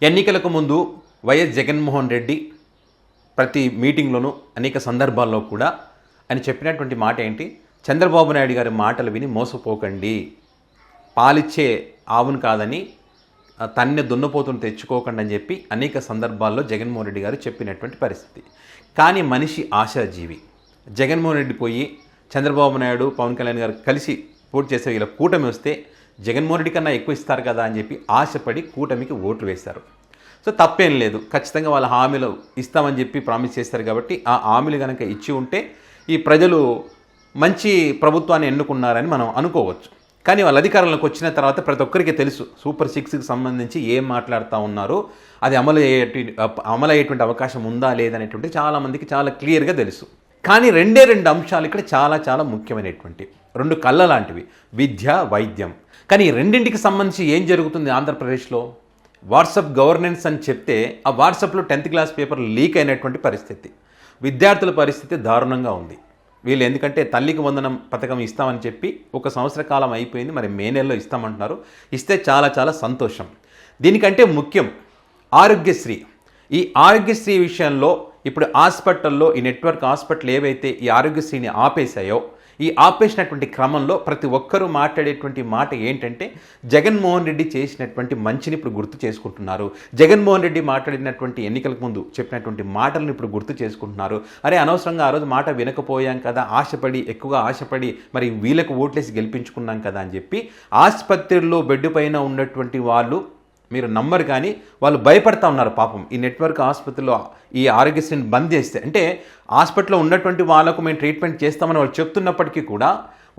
ఎన్నికలకు ముందు వైఎస్ జగన్మోహన్ రెడ్డి ప్రతి మీటింగ్లోనూ అనేక సందర్భాల్లో కూడా ఆయన చెప్పినటువంటి మాట ఏంటి, చంద్రబాబు నాయుడు గారి మాటలు విని మోసపోకండి, పాలిచ్చే ఆవును కాదని తన్నే దున్నపోతును తెచ్చుకోకండి అని చెప్పి అనేక సందర్భాల్లో జగన్మోహన్ రెడ్డి గారు చెప్పినటువంటి పరిస్థితి. కానీ మనిషి ఆశాజీవి. జగన్మోహన్ రెడ్డి పోయి చంద్రబాబు నాయుడు పవన్ కళ్యాణ్ గారు కలిసి పోటీ చేసే వీళ్ళ కూటమి వస్తే జగన్మోహన్ రెడ్డి కన్నా ఎక్కువ ఇస్తారు కదా అని చెప్పి ఆశపడి కూటమికి ఓట్లు వేశారు. సో తప్పేం లేదు, ఖచ్చితంగా వాళ్ళ హామీలు ఇస్తామని చెప్పి ప్రామిస్ చేస్తారు కాబట్టి ఆ హామీలు కనుక ఇచ్చి ఉంటే ఈ ప్రజలు మంచి ప్రభుత్వాన్ని ఎన్నుకున్నారని మనం అనుకోవచ్చు. కానీ వాళ్ళ అధికారంలోకి వచ్చిన తర్వాత ప్రతి ఒక్కరికి తెలుసు సూపర్ 6కి సంబంధించి ఏం మాట్లాడుతూ ఉన్నారో అది అమలయ్యేటువంటి అవకాశం ఉందా లేదనేటువంటి చాలామందికి చాలా క్లియర్గా తెలుసు. కానీ రెండే రెండు అంశాలు ఇక్కడ చాలా ముఖ్యమైనటువంటి రెండు కళ్ళ లాంటివి, విద్య వైద్యం. కానీ రెండింటికి సంబంధించి ఏం జరుగుతుంది ఆంధ్రప్రదేశ్లో? వాట్సాప్ గవర్నెన్స్ అని చెప్తే ఆ వాట్సాప్లో 10th క్లాస్ పేపర్ లీక్ అయినటువంటి పరిస్థితి. విద్యార్థుల పరిస్థితి దారుణంగా ఉంది. వీళ్ళు ఎందుకంటే తల్లికి వందనం పథకం ఇస్తామని చెప్పి 1 సంవత్సర కాలం అయిపోయింది, మరి మే నెలలో ఇస్తామంటున్నారు. ఇస్తే చాలా సంతోషం. దీనికంటే ముఖ్యం ఆరోగ్యశ్రీ. ఈ ఆరోగ్యశ్రీ విషయంలో ఇప్పుడు హాస్పిటల్లో ఈ నెట్వర్క్ హాస్పిటల్ ఏవైతే ఈ ఆరోగ్యశ్రీని ఆపేశాయో ఈ ఆపేసినటువంటి క్రమంలో ప్రతి ఒక్కరూ మాట్లాడేటువంటి మాట ఏంటంటే జగన్మోహన్ రెడ్డి చేసినటువంటి మంచిని ఇప్పుడు గుర్తు చేసుకుంటున్నారు. జగన్మోహన్ రెడ్డి మాట్లాడినటువంటి ఎన్నికలకు ముందు చెప్పినటువంటి మాటలను ఇప్పుడు గుర్తు చేసుకుంటున్నారు. అరే అనవసరంగా ఆ రోజు మాట వినకపోయాం కదా, ఎక్కువగా ఆశపడి మరి వీళ్ళకు ఓట్లేసి గెలిపించుకున్నాం కదా అని చెప్పి ఆసుపత్రిలో బెడ్ పైన ఉన్నటువంటి వాళ్ళు మీరు నమ్మరు కానీ వాళ్ళు భయపడతా ఉన్నారు పాపం. ఈ నెట్వర్క్ ఆసుపత్రిలో ఈ ఆరోగ్యశ్రీని బంద్ చేస్తే అంటే హాస్పిటల్లో ఉన్నటువంటి వాళ్ళకు మేము ట్రీట్మెంట్ చేస్తామని వాళ్ళు చెప్తున్నప్పటికీ కూడా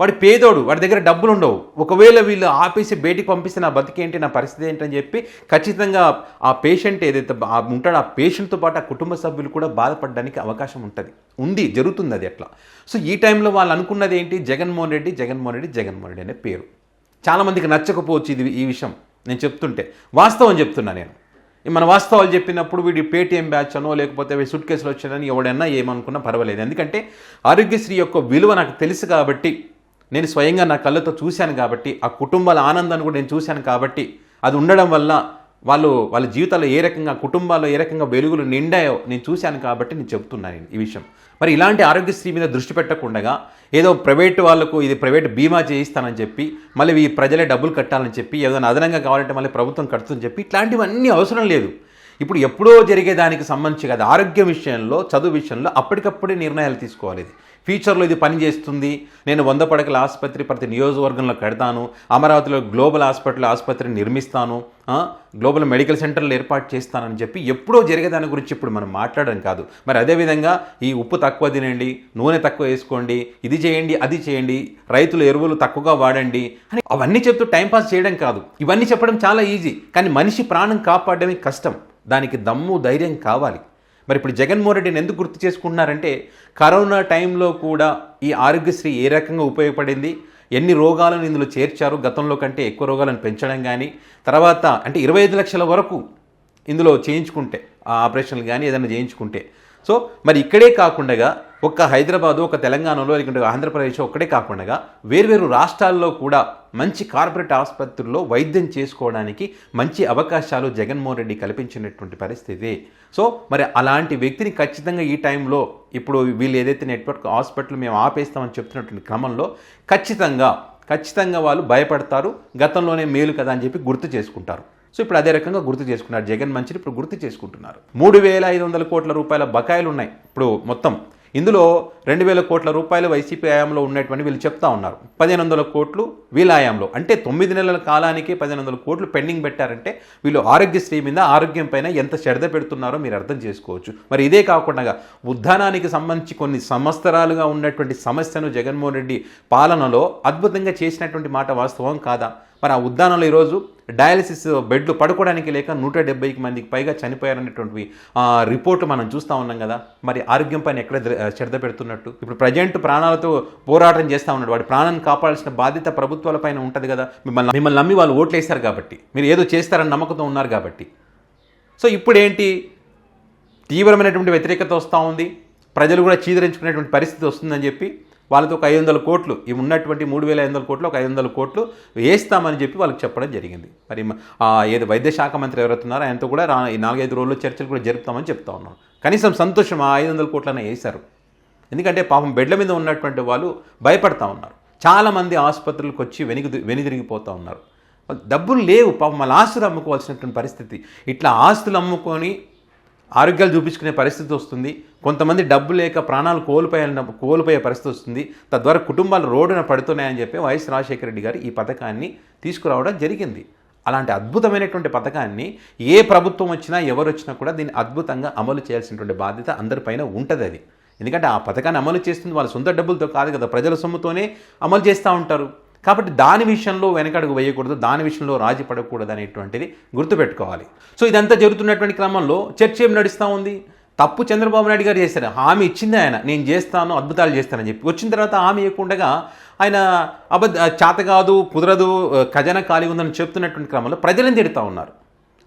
వాడి పేదోడు, వాడి దగ్గర డబ్బులు ఉండవు. ఒకవేళ వీళ్ళు ఆపేసి బయటికి పంపిస్తే నా బతికేంటి, నా పరిస్థితి ఏంటని చెప్పి ఖచ్చితంగా ఆ పేషెంట్ ఏదైతే ఉంటాడో ఆ పేషెంట్తో పాటు ఆ కుటుంబ సభ్యులు కూడా బాధపడడానికి అవకాశం జరుగుతుంది అది అట్లా. సో ఈ టైంలో వాళ్ళు అనుకున్నది ఏంటి, జగన్మోహన్ రెడ్డి అనే పేరు. చాలామందికి నచ్చకపోవచ్చు ఈ విషయం నేను చెప్తుంటే, వాస్తవం చెప్తున్నా నేను. మన వాస్తవాలు చెప్పినప్పుడు వీడి పేటీఎం బ్యాచ్ అనో లేకపోతే సూట్ కేసులు వచ్చానని ఎవడన్నా ఏమనుకున్నా పర్వాలేదు. ఎందుకంటే ఆరోగ్యశ్రీ యొక్క విలువ నాకు తెలుసు కాబట్టి, నేను స్వయంగా నా కళ్ళతో చూశాను కాబట్టి, ఆ కుటుంబాల ఆనందాన్ని కూడా నేను చూశాను కాబట్టి, అది ఉండడం వల్ల వాళ్ళ జీవితాల్లో ఏ రకంగా కుటుంబాల్లో ఏ రకంగా వెలుగులు నిండాయో నేను చూశాను కాబట్టి నేను చెప్తున్నాను ఈ విషయం. మరి ఇలాంటి ఆరోగ్యశ్రీ మీద దృష్టి పెట్టకుండా ఏదో ప్రైవేట్ వాళ్ళకు ఇది ప్రైవేట్ బీమా చేయిస్తానని చెప్పి మళ్ళీ ఈ ప్రజలే డబ్బులు కట్టాలని చెప్పి ఏదైనా అదనంగా కావాలంటే మళ్ళీ ప్రభుత్వం కడుతుందని చెప్పి ఇట్లాంటివన్నీ అవసరం లేదు. ఇప్పుడు ఎప్పుడో జరిగేదానికి సంబంధించి కదా, ఆరోగ్యం విషయంలో చదువు విషయంలో అప్పటికప్పుడే నిర్ణయాలు తీసుకోవాలి. ఫ్యూచర్లో ఇది పని చేస్తుంది, నేను 100 పడకల ఆసుపత్రి ప్రతి నియోజకవర్గంలో కడతాను, అమరావతిలో గ్లోబల్ ఆసుపత్రిని నిర్మిస్తాను, గ్లోబల్ మెడికల్ సెంటర్లు ఏర్పాటు చేస్తానని చెప్పి ఎప్పుడో జరిగేదాని గురించి ఇప్పుడు మనం మాట్లాడడం కాదు. మరి అదేవిధంగా ఈ ఉప్పు తక్కువ తినండి, నూనె తక్కువ వేసుకోండి, ఇది చేయండి అది చేయండి, రైతులు ఎరువులు తక్కువగా వాడండి అని అవన్నీ చెప్తూ టైంపాస్ చేయడం కాదు. ఇవన్నీ చెప్పడం చాలా ఈజీ, కానీ మనిషి ప్రాణం కాపాడడమే కష్టం. దానికి దమ్ము ధైర్యం కావాలి. మరి ఇప్పుడు జగన్మోహన్ రెడ్డిని ఎందుకు గుర్తు చేసుకుంటున్నారంటే కరోనా టైంలో కూడా ఈ ఆరోగ్యశ్రీ ఏ రకంగా ఉపయోగపడింది, ఎన్ని రోగాలను ఇందులో చేర్చారు, గతంలో కంటే ఎక్కువ రోగాలను పెంచడం కానీ, తర్వాత అంటే 25 లక్షల వరకు ఇందులో చేయించుకుంటే ఆ ఆపరేషన్లు కానీ ఏదైనా చేయించుకుంటే. సో మరి ఇక్కడే కాకుండా ఒక్క హైదరాబాదు, ఒక తెలంగాణలో లేకుంటే ఆంధ్రప్రదేశ్ ఒక్కడే కాకుండా వేర్వేరు రాష్ట్రాల్లో కూడా మంచి కార్పొరేట్ ఆసుపత్రుల్లో వైద్యం చేసుకోవడానికి మంచి అవకాశాలు జగన్మోహన్ రెడ్డి కల్పించినటువంటి పరిస్థితి. సో మరి అలాంటి వ్యక్తిని ఖచ్చితంగా ఈ టైంలో ఇప్పుడు వీళ్ళు ఏదైతే నెట్వర్క్ హాస్పిటల్ మేము ఆపేస్తామని చెప్తున్నటువంటి క్రమంలో ఖచ్చితంగా వాళ్ళు భయపడతారు, గతంలోనే మేలు కదా అని చెప్పి గుర్తు చేసుకుంటారు. సో ఇప్పుడు అదే రకంగా గుర్తు చేసుకున్నారు, జగన్ మంచిని ఇప్పుడు గుర్తు చేసుకుంటున్నారు. 3,500 కోట్ల రూపాయల బకాయిలు ఉన్నాయి ఇప్పుడు మొత్తం. ఇందులో 2,000 కోట్ల రూపాయలు వైసీపీ హయాంలో ఉన్నటువంటి వీళ్ళు చెప్తా ఉన్నారు, 1,500 కోట్లు వీళ్ళ హయాంలో. అంటే 9 నెలల కాలానికి 1,500 కోట్లు పెండింగ్ పెట్టారంటే వీళ్ళు ఆరోగ్యశ్రీ మీద, ఆరోగ్యం పైన ఎంత శ్రద్ధ పెడుతున్నారో మీరు అర్థం చేసుకోవచ్చు. మరి ఇదే కాకుండా ఉద్దానానికి సంబంధించి కొన్ని సంవత్సరాలుగా ఉన్నటువంటి సమస్యను జగన్మోహన్ రెడ్డి పాలనలో అద్భుతంగా చేసినటువంటి మాట వాస్తవం కాదా? మరి ఆ ఉద్దానంలో ఈరోజు డయాలసిస్ బెడ్లు పడుకోవడానికి లేక 170 మందికి పైగా చనిపోయారనేటువంటి రిపోర్టు మనం చూస్తూ ఉన్నాం కదా. మరి ఆరోగ్యం పైన ఎక్కడ శ్రద్ధ పెడుతున్నట్టు? ఇప్పుడు ప్రజెంట్ ప్రాణాలతో పోరాటం చేస్తూ ఉన్నాడు, వాడి ప్రాణాన్ని కాపాడాల్సిన బాధ్యత ప్రభుత్వాల పైన ఉంటుంది కదా. మిమ్మల్ని నమ్మి వాళ్ళు ఓట్లు వేస్తారు కాబట్టి, మీరు ఏదో చేస్తారని నమ్మకంతో ఉన్నారు కాబట్టి. సో ఇప్పుడేంటి, తీవ్రమైనటువంటి వ్యతిరేకత వస్తూ ఉంది, ప్రజలు కూడా చీదరించుకునేటువంటి పరిస్థితి వస్తుందని చెప్పి వాళ్ళతో ఒక 500 కోట్లు ఇవి ఉన్నటువంటి 3,500 కోట్లు ఒక 500 కోట్లు వేస్తామని చెప్పి వాళ్ళకి చెప్పడం జరిగింది. మరి ఏదో వైద్య శాఖ మంత్రి ఎవరైతున్నారో ఆయనతో కూడా ఈ 4-5 రోజుల్లో చర్చలు కూడా జరుపుతామని చెప్తా ఉన్నాం. కనీసం సంతోషం ఆ 500 కోట్లనే వేశారు. ఎందుకంటే పాపం బెడ్ల మీద ఉన్నటువంటి వాళ్ళు భయపడతా ఉన్నారు. చాలామంది ఆసుపత్రులకు వచ్చి వెనుదిరిగిపోతూ ఉన్నారు. డబ్బులు లేవు పాపం, మళ్ళీ ఆస్తులు అమ్ముకోవాల్సినటువంటి పరిస్థితి. ఇట్లా ఆస్తులు అమ్ముకొని ఆరోగ్యాలు చూపించుకునే పరిస్థితి వస్తుంది. కొంతమంది డబ్బు లేక ప్రాణాలు కోల్పోయే పరిస్థితి వస్తుంది. తద్వారా కుటుంబాలు రోడ్డున పడుతున్నాయని చెప్పి వైఎస్ రాజశేఖర రెడ్డి గారు ఈ పథకాన్ని తీసుకురావడం జరిగింది. అలాంటి అద్భుతమైనటువంటి పథకాన్ని ఏ ప్రభుత్వం వచ్చినా ఎవరు వచ్చినా కూడా దీన్ని అద్భుతంగా అమలు చేయాల్సినటువంటి బాధ్యత అందరిపైన ఉంటుంది. అది ఎందుకంటే ఆ పథకాన్ని అమలు చేస్తుంది వాళ్ళ సొంత డబ్బులతో కాదు కదా, ప్రజల సొమ్ముతోనే అమలు చేస్తూ ఉంటారు. కాబట్టి దాని విషయంలో వెనకడుగు వేయకూడదు, దాని విషయంలో రాజీ పడకూడదు అనేటువంటిది గుర్తుపెట్టుకోవాలి. సో ఇదంతా జరుగుతున్నటువంటి క్రమంలో చర్చ ఏం నడుస్తూ ఉంది? తప్పు చంద్రబాబు నాయుడు గారు చేశారు. హామీ ఇచ్చింది ఆయన, నేను చేస్తాను, అద్భుతాలు చేస్తానని చెప్పి. వచ్చిన తర్వాత హామీ ఇవ్వకుండా ఆయన చేత కాదు, కుదరదు, ఖజానా ఖాళీ ఉందని చెప్తున్నటువంటి క్రమంలో ప్రజలను తిడుతూ ఉన్నారు.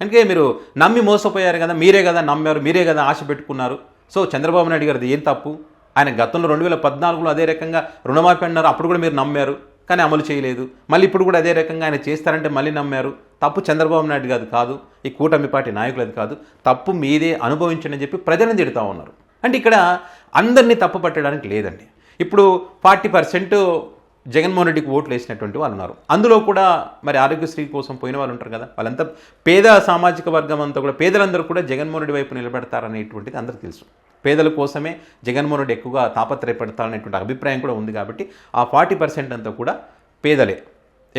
అందుకే మీరు నమ్మి మోసపోయారు కదా, మీరే కదా నమ్మారు, మీరే కదా ఆశ పెట్టుకున్నారు. సో చంద్రబాబు నాయుడు గారిది ఏం తప్పు? ఆయన గతంలో 2014లో అదే రకంగా రుణమాఫీ అన్నారు, అప్పుడు కూడా మీరు నమ్మారు, కానీ అమలు చేయలేదు. మళ్ళీ ఇప్పుడు కూడా అదే రకంగా ఆయన చేస్తారంటే మళ్ళీ నమ్మారు. తప్పు చంద్రబాబు నాయుడు గారు కాదు, ఈ కూటమి పార్టీ నాయకులది కాదు, తప్పు మీదే అనుభవించండి అని చెప్పి ప్రజలను తిడుతూ ఉన్నారు. అంటే ఇక్కడ అందరినీ తప్పు పట్టడానికి లేదండి. ఇప్పుడు 40% జగన్మోహన్ రెడ్డికి ఓట్లు వేసినటువంటి వాళ్ళు ఉన్నారు. అందులో కూడా మరి ఆరోగ్యశ్రీ కోసం పోయిన వాళ్ళు ఉంటారు కదా, వాళ్ళంతా పేద సామాజిక వర్గం అంతా కూడా, పేదలందరూ కూడా జగన్మోహన్ రెడ్డి వైపు నిలబెడతారనేటువంటిది అందరికీ తెలుసు. పేదల కోసమే జగన్మోహన్ రెడ్డి ఎక్కువగా తాపత్రయపడతారనేటువంటి అభిప్రాయం కూడా ఉంది. కాబట్టి ఆ 40% అంతా కూడా పేదలే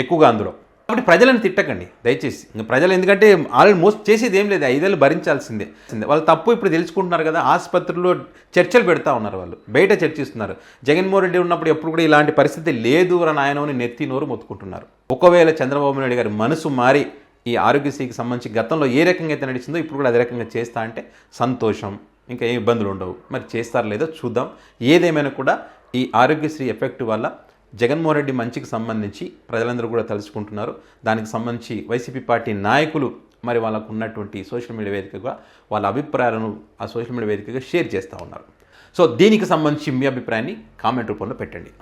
ఎక్కువగా అందులో. కాబట్టి ప్రజలను తిట్టకండి దయచేసి. ఇంకా ప్రజలు ఎందుకంటే ఆల్రెడీ మోస్ట్ చేసేది ఏం లేదు, 5 ఏళ్ళు భరించాల్సిందే. వాళ్ళు తప్పు ఇప్పుడు తెలుసుకుంటున్నారు కదా, ఆసుపత్రుల్లో చర్చలు పెడతా ఉన్నారు, వాళ్ళు బయట చర్చిస్తున్నారు. జగన్మోహన్ రెడ్డి ఉన్నప్పుడు ఎప్పుడు కూడా ఇలాంటి పరిస్థితి లేదు అని ఆయనని నెత్తి నోరు మొత్తుకుంటున్నారు. ఒకవేళ చంద్రబాబు నాయుడు గారి మనసు మారి ఈ ఆరోగ్యశ్రీకి సంబంధించి గతంలో ఏ రకంగా అయితే నడిచిందో ఇప్పుడు కూడా అదే రకంగా చేస్తా అంటే సంతోషం, ఇంకా ఏ ఇబ్బందులు ఉండవు. మరి చేస్తారో లేదో చూద్దాం. ఏదేమైనా కూడా ఈ ఆరోగ్యశ్రీ ఎఫెక్ట్ వల్ల జగన్మోహన్ రెడ్డి మంచికి సంబంధించి ప్రజలందరూ కూడా తలుచుకుంటున్నారు. దానికి సంబంధించి వైసీపీ పార్టీ నాయకులు మరి వాళ్ళకు ఉన్నటువంటి సోషల్ మీడియా వేదికగా వాళ్ళ అభిప్రాయాలను ఆ సోషల్ మీడియా వేదికగా షేర్ చేస్తూ ఉన్నారు. సో దీనికి సంబంధించి మీ అభిప్రాయాన్ని కామెంట్ రూపంలో పెట్టండి.